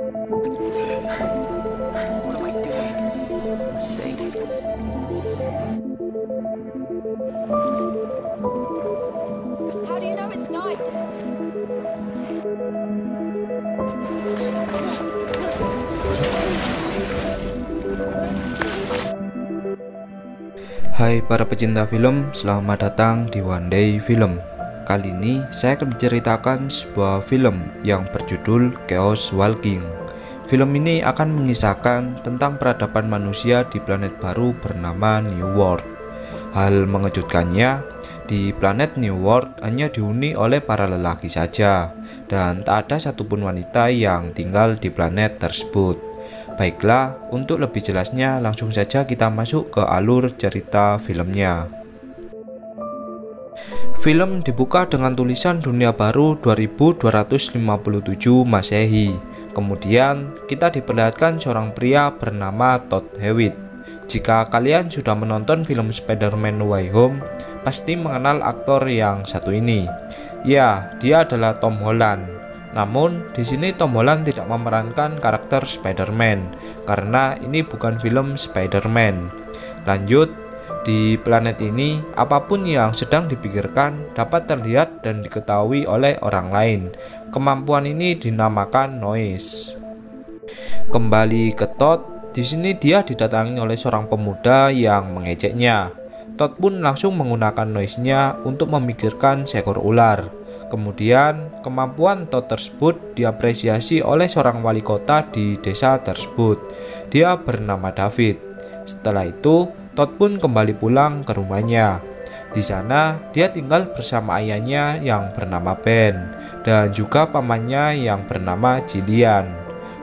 What am I doing? Mistake. How do you know it's night? Hai para pecinta film, selamat datang di One Day Film. Kali ini saya akan menceritakan sebuah film yang berjudul Chaos Walking. Film ini akan mengisahkan tentang peradaban manusia di planet baru bernama New World. Hal mengejutkannya, di planet New World hanya dihuni oleh para lelaki saja, dan tak ada satupun wanita yang tinggal di planet tersebut. Baiklah, untuk lebih jelasnya langsung saja kita masuk ke alur cerita filmnya. Film dibuka dengan tulisan Dunia Baru 2257 Masehi. Kemudian kita diperlihatkan seorang pria bernama Todd Hewitt. Jika kalian sudah menonton film Spider-Man No Way Home, pasti mengenal aktor yang satu ini. Ya, dia adalah Tom Holland. Namun, di sini Tom Holland tidak memerankan karakter Spider-Man karena ini bukan film Spider-Man. Lanjut, di planet ini apapun yang sedang dipikirkan dapat terlihat dan diketahui oleh orang lain. Kemampuan ini dinamakan noise. Kembali ke Todd, di sini dia didatangi oleh seorang pemuda yang mengejeknya. Todd pun langsung menggunakan noise-nya untuk memikirkan seekor ular. Kemudian, kemampuan Todd tersebut diapresiasi oleh seorang wali kota di desa tersebut. Dia bernama David. Setelah itu, Todd pun kembali pulang ke rumahnya. Di sana, dia tinggal bersama ayahnya yang bernama Ben dan juga pamannya yang bernama Jillian.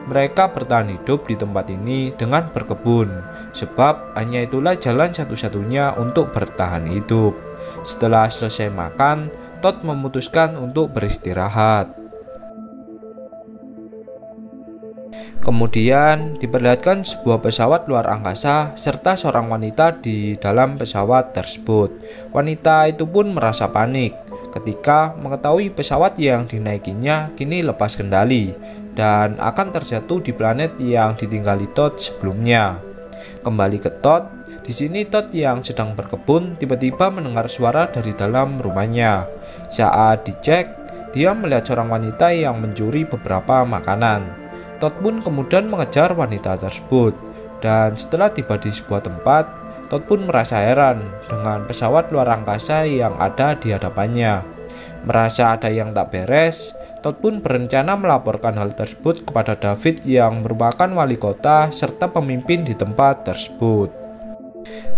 Mereka bertahan hidup di tempat ini dengan berkebun, sebab hanya itulah jalan satu-satunya untuk bertahan hidup. Setelah selesai makan, Todd memutuskan untuk beristirahat. Kemudian diperlihatkan sebuah pesawat luar angkasa serta seorang wanita di dalam pesawat tersebut. Wanita itu pun merasa panik ketika mengetahui pesawat yang dinaikinya kini lepas kendali dan akan terjatuh di planet yang ditinggali Todd sebelumnya. Kembali ke Todd, di sini Todd yang sedang berkebun tiba-tiba mendengar suara dari dalam rumahnya. Saat dicek, dia melihat seorang wanita yang mencuri beberapa makanan. Todd pun kemudian mengejar wanita tersebut, dan setelah tiba di sebuah tempat, Todd pun merasa heran dengan pesawat luar angkasa yang ada di hadapannya. Merasa ada yang tak beres, Todd pun berencana melaporkan hal tersebut kepada David yang merupakan wali kota serta pemimpin di tempat tersebut.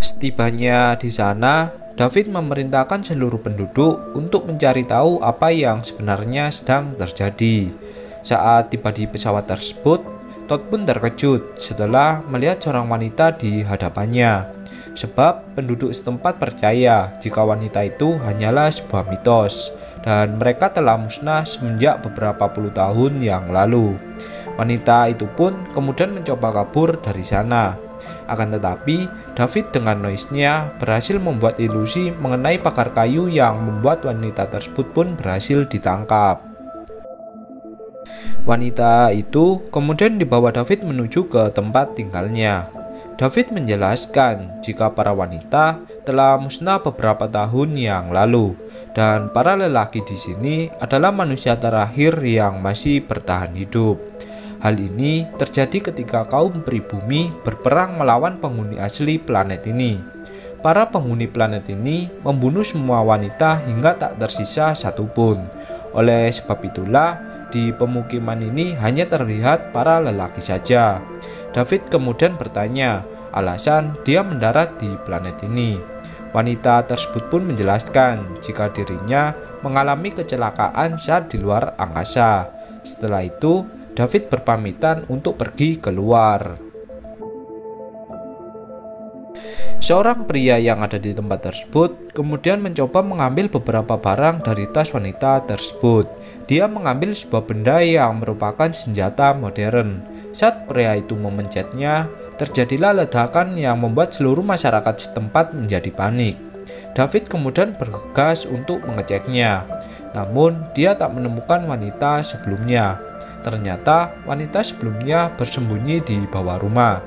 Setibanya di sana, David memerintahkan seluruh penduduk untuk mencari tahu apa yang sebenarnya sedang terjadi. Saat tiba di pesawat tersebut, Todd pun terkejut setelah melihat seorang wanita di hadapannya. Sebab penduduk setempat percaya jika wanita itu hanyalah sebuah mitos dan mereka telah musnah semenjak beberapa puluh tahun yang lalu. Wanita itu pun kemudian mencoba kabur dari sana. Akan tetapi, David dengan noise-nya berhasil membuat ilusi mengenai pagar kayu yang membuat wanita tersebut pun berhasil ditangkap. Wanita itu kemudian dibawa David menuju ke tempat tinggalnya. David menjelaskan jika para wanita telah musnah beberapa tahun yang lalu dan para lelaki di sini adalah manusia terakhir yang masih bertahan hidup. Hal ini terjadi ketika kaum pribumi berperang melawan penghuni asli planet ini. Para penghuni planet ini membunuh semua wanita hingga tak tersisa satupun. Oleh sebab itulah, di pemukiman ini hanya terlihat para lelaki saja. David kemudian bertanya alasan dia mendarat di planet ini. Wanita tersebut pun menjelaskan jika dirinya mengalami kecelakaan saat di luar angkasa. Setelah itu, David berpamitan untuk pergi keluar. Seorang pria yang ada di tempat tersebut kemudian mencoba mengambil beberapa barang dari tas wanita tersebut. Dia mengambil sebuah benda yang merupakan senjata modern. Saat pria itu memencetnya, terjadilah ledakan yang membuat seluruh masyarakat setempat menjadi panik. David kemudian bergegas untuk mengeceknya, namun dia tak menemukan wanita sebelumnya. Ternyata wanita sebelumnya bersembunyi di bawah rumah.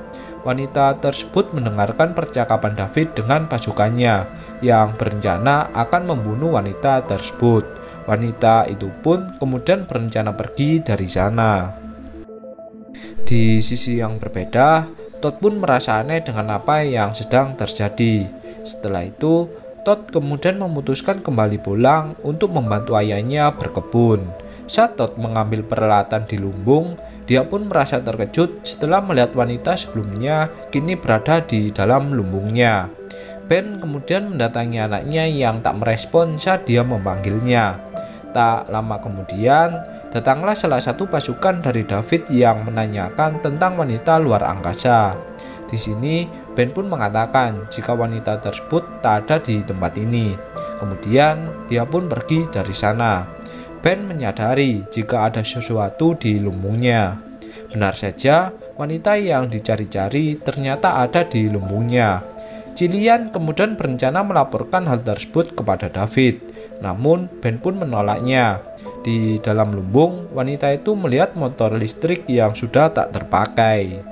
Wanita tersebut mendengarkan percakapan David dengan pasukannya yang berencana akan membunuh wanita tersebut. Wanita itu pun kemudian berencana pergi dari sana. Di sisi yang berbeda, Todd pun merasa aneh dengan apa yang sedang terjadi. Setelah itu, Todd kemudian memutuskan kembali pulang untuk membantu ayahnya berkebun. Saat Todd mengambil peralatan di lumbung, dia pun merasa terkejut setelah melihat wanita sebelumnya kini berada di dalam lumbungnya. Ben kemudian mendatangi anaknya yang tak merespon saat dia memanggilnya. Tak lama kemudian, datanglah salah satu pasukan dari David yang menanyakan tentang wanita luar angkasa. Di sini, Ben pun mengatakan jika wanita tersebut tak ada di tempat ini. Kemudian, dia pun pergi dari sana. Ben menyadari jika ada sesuatu di lumbungnya. Benar saja, wanita yang dicari-cari ternyata ada di lumbungnya. Cillian kemudian berencana melaporkan hal tersebut kepada David. Namun, Ben pun menolaknya. Di dalam lumbung, wanita itu melihat motor listrik yang sudah tak terpakai.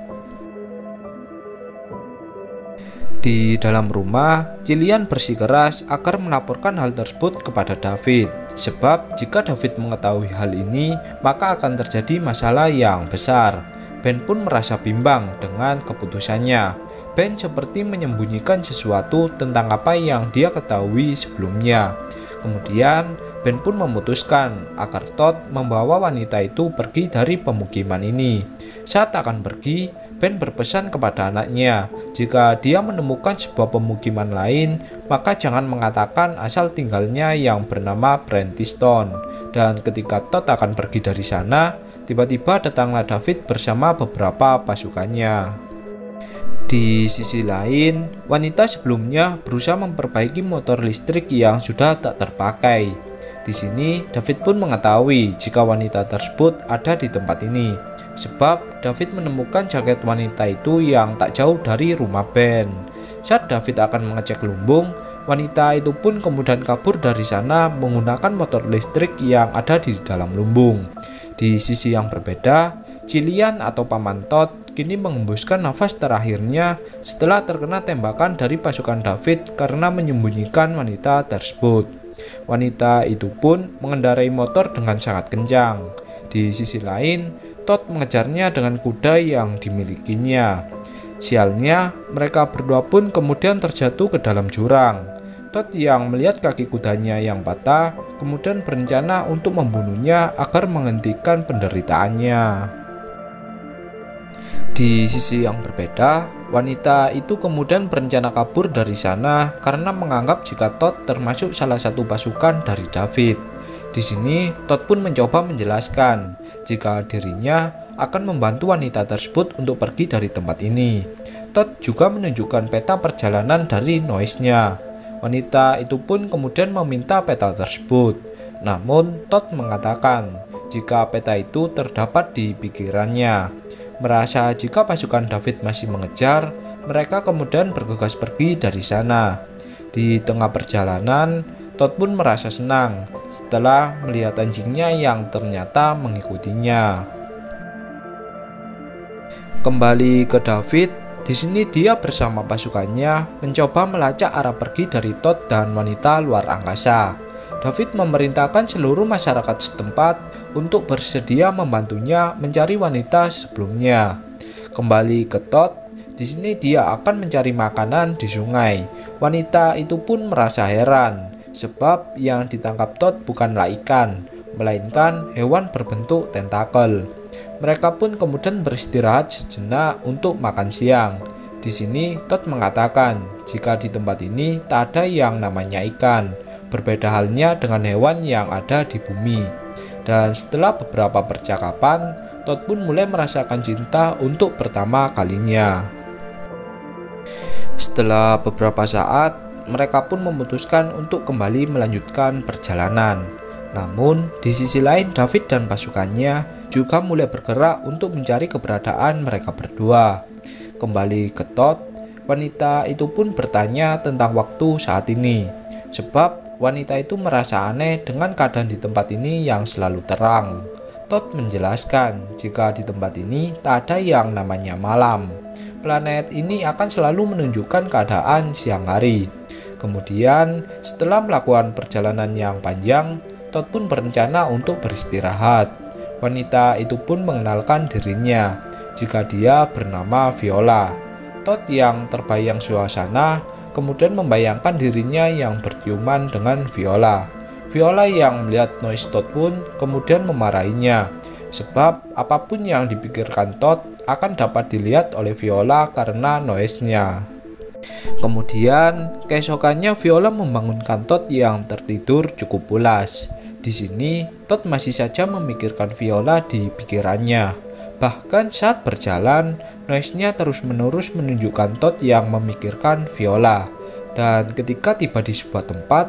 Di dalam rumah, Cillian bersikeras agar melaporkan hal tersebut kepada David. Sebab jika David mengetahui hal ini, maka akan terjadi masalah yang besar. Ben pun merasa bimbang dengan keputusannya. Ben seperti menyembunyikan sesuatu tentang apa yang dia ketahui sebelumnya. Kemudian, Ben pun memutuskan agar Todd membawa wanita itu pergi dari pemukiman ini. Saat akan pergi, Ben berpesan kepada anaknya, jika dia menemukan sebuah pemukiman lain, maka jangan mengatakan asal tinggalnya yang bernama Prenticeton. Dan ketika Todd akan pergi dari sana, tiba-tiba datanglah David bersama beberapa pasukannya. Di sisi lain, wanita sebelumnya berusaha memperbaiki motor listrik yang sudah tak terpakai. Di sini, David pun mengetahui jika wanita tersebut ada di tempat ini. Sebab David menemukan jaket wanita itu yang tak jauh dari rumah Ben. Saat David akan mengecek lumbung, wanita itu pun kemudian kabur dari sana menggunakan motor listrik yang ada di dalam lumbung. Di sisi yang berbeda, Cillian atau Paman Todd kini mengembuskan nafas terakhirnya setelah terkena tembakan dari pasukan David karena menyembunyikan wanita tersebut. Wanita itu pun mengendarai motor dengan sangat kencang. Di sisi lain, Todd mengejarnya dengan kuda yang dimilikinya. Sialnya, mereka berdua pun kemudian terjatuh ke dalam jurang. Todd yang melihat kaki kudanya yang patah, kemudian berencana untuk membunuhnya agar menghentikan penderitaannya. Di sisi yang berbeda, wanita itu kemudian berencana kabur dari sana karena menganggap jika Todd termasuk salah satu pasukan dari David. Di sini, Todd pun mencoba menjelaskan jika dirinya akan membantu wanita tersebut untuk pergi dari tempat ini. Todd juga menunjukkan peta perjalanan dari Noise-nya. Wanita itu pun kemudian meminta peta tersebut. Namun, Todd mengatakan jika peta itu terdapat di pikirannya. Merasa jika pasukan David masih mengejar, mereka kemudian bergegas pergi dari sana. Di tengah perjalanan, Todd pun merasa senang setelah melihat anjingnya yang ternyata mengikutinya. Kembali ke David, di sini dia bersama pasukannya mencoba melacak arah pergi dari Todd dan wanita luar angkasa. David memerintahkan seluruh masyarakat setempat untuk bersedia membantunya mencari wanita sebelumnya. Kembali ke Todd, di sini dia akan mencari makanan di sungai. Wanita itu pun merasa heran. Sebab yang ditangkap Todd bukanlah ikan, melainkan hewan berbentuk tentakel. Mereka pun kemudian beristirahat sejenak untuk makan siang. Di sini Todd mengatakan jika di tempat ini tak ada yang namanya ikan, berbeda halnya dengan hewan yang ada di bumi. Dan setelah beberapa percakapan, Todd pun mulai merasakan cinta untuk pertama kalinya. Setelah beberapa saat, mereka pun memutuskan untuk kembali melanjutkan perjalanan. Namun, di sisi lain David dan pasukannya juga mulai bergerak untuk mencari keberadaan mereka berdua. Kembali ke Todd, wanita itu pun bertanya tentang waktu saat ini. Sebab wanita itu merasa aneh dengan keadaan di tempat ini yang selalu terang. Todd menjelaskan jika di tempat ini tak ada yang namanya malam. Planet ini akan selalu menunjukkan keadaan siang hari. Kemudian setelah melakukan perjalanan yang panjang, Todd pun berencana untuk beristirahat. Wanita itu pun mengenalkan dirinya jika dia bernama Viola. Todd yang terbayang suasana kemudian membayangkan dirinya yang berciuman dengan Viola. Viola yang melihat noise Todd pun kemudian memarahinya, sebab apapun yang dipikirkan Todd akan dapat dilihat oleh Viola karena noise-nya. Kemudian keesokannya Viola membangunkan Todd yang tertidur cukup pulas. Di sini Todd masih saja memikirkan Viola di pikirannya. Bahkan saat berjalan, noise-nya terus-menerus menunjukkan Todd yang memikirkan Viola. Dan ketika tiba di sebuah tempat,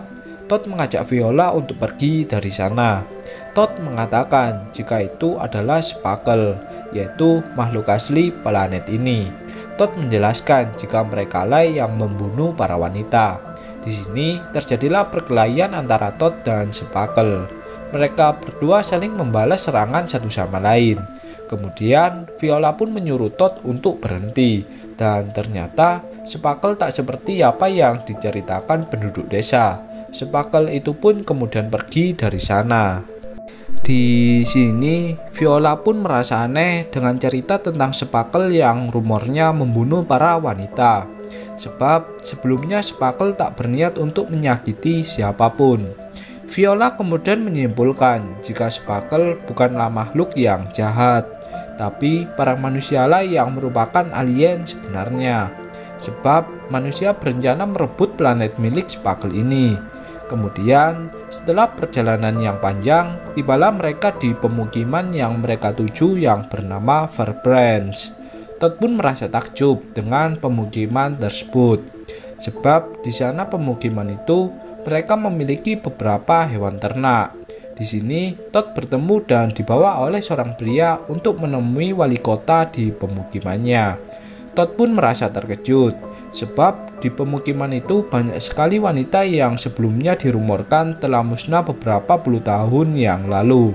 Todd mengajak Viola untuk pergi dari sana. Todd mengatakan jika itu adalah Sparkle, yaitu makhluk asli planet ini. Todd menjelaskan jika mereka lah yang membunuh para wanita. Di sini terjadilah perkelahian antara Todd dan Sparkle. Mereka berdua saling membalas serangan satu sama lain. Kemudian Viola pun menyuruh Todd untuk berhenti, dan ternyata Sparkle tak seperti apa yang diceritakan penduduk desa. Sparkle itu pun kemudian pergi dari sana. Di sini Viola pun merasa aneh dengan cerita tentang Sparkle yang rumornya membunuh para wanita. Sebab sebelumnya Sparkle tak berniat untuk menyakiti siapapun. Viola kemudian menyimpulkan jika Sparkle bukanlah makhluk yang jahat, tapi para manusialah yang merupakan alien sebenarnya. Sebab manusia berencana merebut planet milik Sparkle ini. Kemudian setelah perjalanan yang panjang, tibalah mereka di pemukiman yang mereka tuju yang bernama Fairbrass. Todd pun merasa takjub dengan pemukiman tersebut, sebab di sana pemukiman itu mereka memiliki beberapa hewan ternak. Di sini Todd bertemu dan dibawa oleh seorang pria untuk menemui wali kota di pemukimannya. Todd pun merasa terkejut, sebab di pemukiman itu banyak sekali wanita yang sebelumnya dirumorkan telah musnah beberapa puluh tahun yang lalu.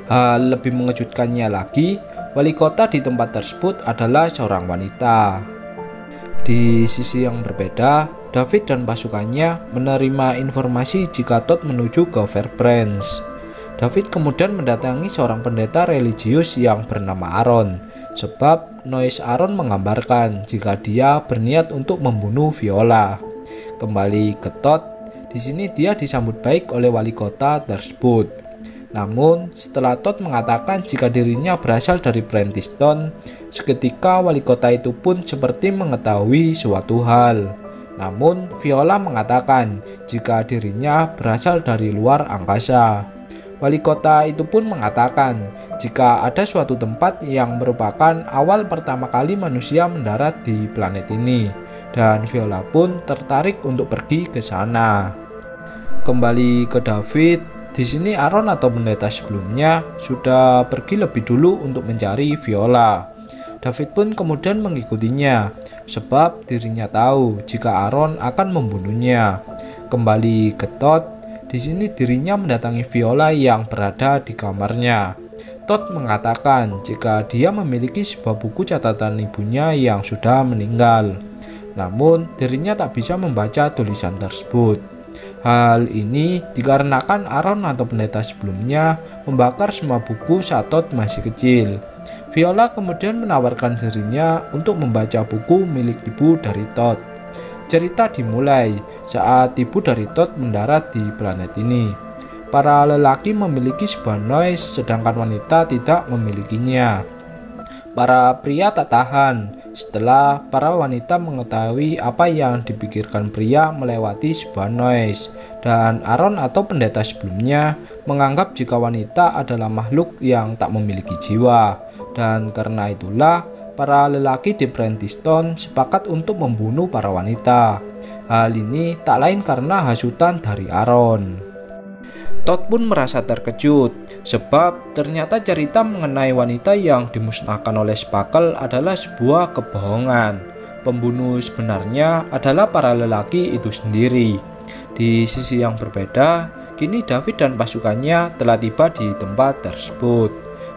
Hal lebih mengejutkannya lagi, wali kota di tempat tersebut adalah seorang wanita. Di sisi yang berbeda, David dan pasukannya menerima informasi jika Todd menuju ke Fairbrass. David kemudian mendatangi seorang pendeta religius yang bernama Aaron, sebab noise Aaron menggambarkan jika dia berniat untuk membunuh Viola. Kembali ke Todd, di sini dia disambut baik oleh wali kota tersebut. Namun setelah Todd mengatakan jika dirinya berasal dari Prentiston, seketika wali kota itu pun seperti mengetahui suatu hal. Namun Viola mengatakan jika dirinya berasal dari luar angkasa. Wali kota itu pun mengatakan jika ada suatu tempat yang merupakan awal pertama kali manusia mendarat di planet ini, dan Viola pun tertarik untuk pergi ke sana. Kembali ke David, di sini Aaron atau pendeta sebelumnya sudah pergi lebih dulu untuk mencari Viola. David pun kemudian mengikutinya, sebab dirinya tahu jika Aaron akan membunuhnya. Kembali ke Todd, di sini dirinya mendatangi Viola yang berada di kamarnya. Todd mengatakan jika dia memiliki sebuah buku catatan ibunya yang sudah meninggal. Namun dirinya tak bisa membaca tulisan tersebut. Hal ini dikarenakan Aaron atau pendeta sebelumnya membakar semua buku saat Todd masih kecil. Viola kemudian menawarkan dirinya untuk membaca buku milik ibu dari Todd. Cerita dimulai saat ibu dari Todd mendarat di planet ini. Para lelaki memiliki sebuah noise sedangkan wanita tidak memilikinya. Para pria tak tahan setelah para wanita mengetahui apa yang dipikirkan pria melewati sebuah noise. Dan Aaron atau pendeta sebelumnya menganggap jika wanita adalah makhluk yang tak memiliki jiwa. Dan karena itulah para lelaki di Prentiston sepakat untuk membunuh para wanita. Hal ini tak lain karena hasutan dari Aaron. Todd pun merasa terkejut, sebab ternyata cerita mengenai wanita yang dimusnahkan oleh Sparkle adalah sebuah kebohongan. Pembunuh sebenarnya adalah para lelaki itu sendiri. Di sisi yang berbeda, Kini David dan pasukannya telah tiba di tempat tersebut.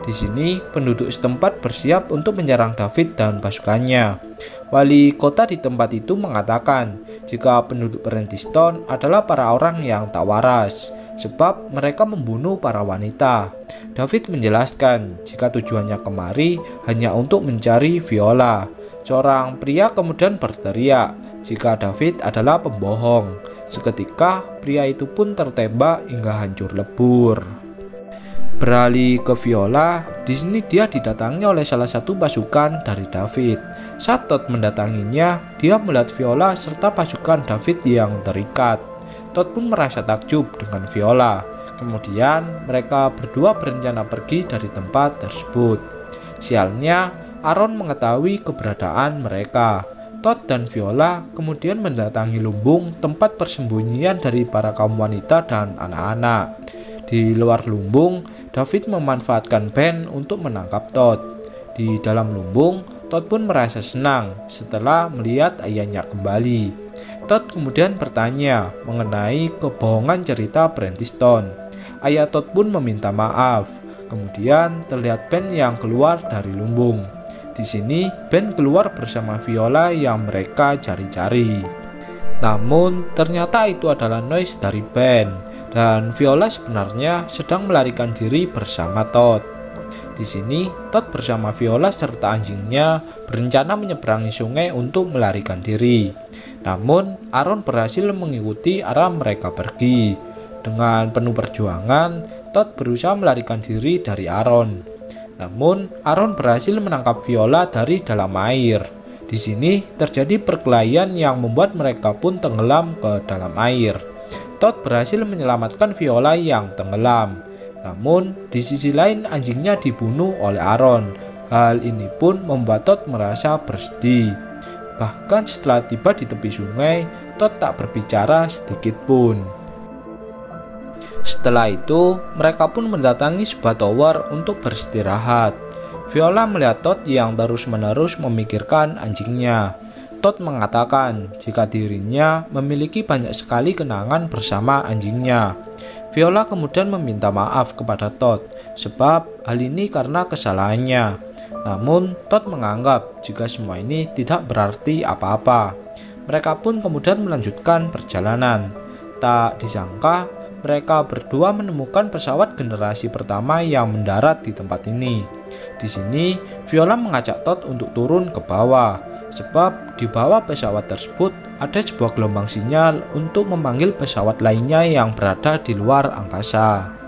Di sini penduduk setempat bersiap untuk menyerang David dan pasukannya. Wali kota di tempat itu mengatakan jika penduduk Prentiston adalah para orang yang tak waras, sebab mereka membunuh para wanita. David menjelaskan jika tujuannya kemari hanya untuk mencari Viola. Seorang pria kemudian berteriak jika David adalah pembohong. Seketika pria itu pun tertembak hingga hancur lebur. Beralih ke Viola, di sini dia didatangi oleh salah satu pasukan dari David. Saat Todd mendatanginya, dia melihat Viola serta pasukan David yang terikat. Todd pun merasa takjub dengan Viola. Kemudian mereka berdua berencana pergi dari tempat tersebut. Sialnya, Aaron mengetahui keberadaan mereka. Todd dan Viola kemudian mendatangi lumbung tempat persembunyian dari para kaum wanita dan anak-anak. Di luar lumbung, David memanfaatkan Ben untuk menangkap Todd. Di dalam lumbung, Todd pun merasa senang setelah melihat ayahnya kembali. Todd kemudian bertanya mengenai kebohongan cerita Prentiston. Ayah Todd pun meminta maaf. Kemudian terlihat Ben yang keluar dari lumbung. Di sini Ben keluar bersama Viola yang mereka cari-cari. Namun ternyata itu adalah noise dari Ben, dan Viola sebenarnya sedang melarikan diri bersama Todd. Di sini Todd bersama Viola serta anjingnya berencana menyeberangi sungai untuk melarikan diri. Namun Aaron berhasil mengikuti arah mereka pergi. Dengan penuh perjuangan, Todd berusaha melarikan diri dari Aaron. Namun Aaron berhasil menangkap Viola dari dalam air. Di sini terjadi perkelahian yang membuat mereka pun tenggelam ke dalam air. Todd berhasil menyelamatkan Viola yang tenggelam. Namun di sisi lain anjingnya dibunuh oleh Aaron. Hal ini pun membuat Todd merasa bersedih. Bahkan setelah tiba di tepi sungai, Todd tak berbicara sedikit pun. Setelah itu, mereka pun mendatangi sebuah tower untuk beristirahat. Viola melihat Todd yang terus-menerus memikirkan anjingnya. Todd mengatakan jika dirinya memiliki banyak sekali kenangan bersama anjingnya. Viola kemudian meminta maaf kepada Todd sebab hal ini karena kesalahannya. Namun Todd menganggap jika semua ini tidak berarti apa-apa. Mereka pun kemudian melanjutkan perjalanan. Tak disangka mereka berdua menemukan pesawat generasi pertama yang mendarat di tempat ini. Di sini, Viola mengajak Todd untuk turun ke bawah, sebab di bawah pesawat tersebut ada sebuah gelombang sinyal untuk memanggil pesawat lainnya yang berada di luar angkasa.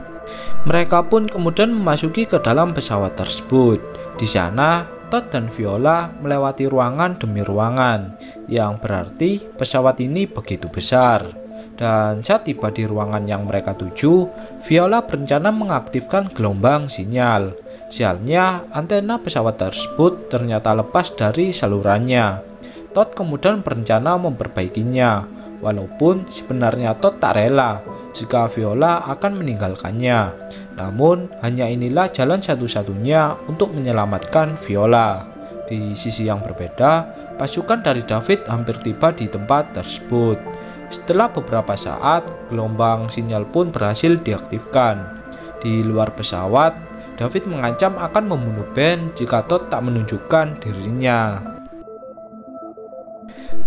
Mereka pun kemudian memasuki ke dalam pesawat tersebut. Di sana, Todd dan Viola melewati ruangan demi ruangan, yang berarti pesawat ini begitu besar. Dan saat tiba di ruangan yang mereka tuju, Viola berencana mengaktifkan gelombang sinyal. Sialnya, antena pesawat tersebut ternyata lepas dari salurannya. Todd kemudian berencana memperbaikinya, walaupun sebenarnya Todd tak rela jika Viola akan meninggalkannya. Namun, hanya inilah jalan satu-satunya untuk menyelamatkan Viola. Di sisi yang berbeda, pasukan dari David hampir tiba di tempat tersebut. Setelah beberapa saat, gelombang sinyal pun berhasil diaktifkan. Di luar pesawat, David mengancam akan membunuh Ben jika Todd tak menunjukkan dirinya.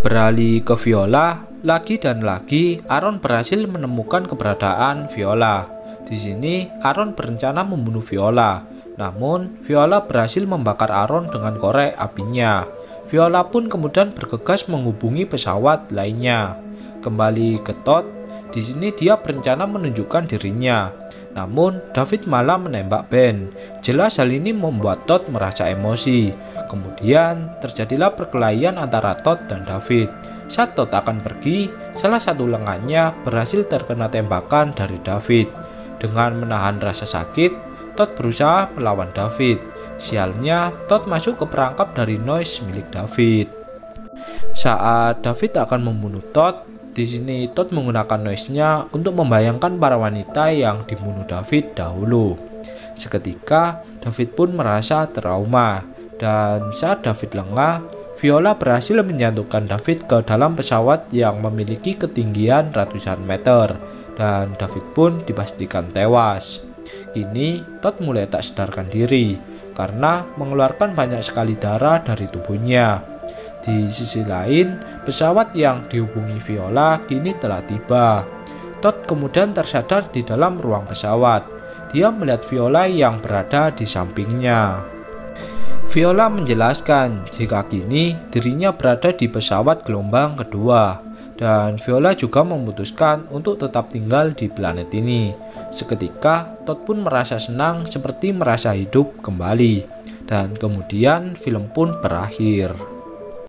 Beralih ke Viola, lagi dan lagi Aaron berhasil menemukan keberadaan Viola. Di sini Aaron berencana membunuh Viola, namun Viola berhasil membakar Aaron dengan korek apinya. Viola pun kemudian bergegas menghubungi pesawat lainnya. Kembali ke Todd, di sini dia berencana menunjukkan dirinya. Namun David malah menembak Ben. Jelas hal ini membuat Todd merasa emosi. Kemudian terjadilah perkelahian antara Todd dan David. Saat Todd akan pergi, salah satu lengannya berhasil terkena tembakan dari David. Dengan menahan rasa sakit, Todd berusaha melawan David. Sialnya, Todd masuk ke perangkap dari noise milik David. Saat David akan membunuh Todd, di sini Todd menggunakan noise-nya untuk membayangkan para wanita yang dibunuh David dahulu. Seketika, David pun merasa trauma, dan saat David lengah, Viola berhasil menjatuhkan David ke dalam pesawat yang memiliki ketinggian ratusan meter. dan David pun dipastikan tewas. Kini Todd mulai tak sadarkan diri karena mengeluarkan banyak sekali darah dari tubuhnya. Di sisi lain, pesawat yang dihubungi Viola kini telah tiba. Todd kemudian tersadar di dalam ruang pesawat. Dia melihat Viola yang berada di sampingnya. Viola menjelaskan jika kini dirinya berada di pesawat gelombang kedua, dan Viola juga memutuskan untuk tetap tinggal di planet ini. Seketika, Todd pun merasa senang seperti merasa hidup kembali, dan kemudian film pun berakhir.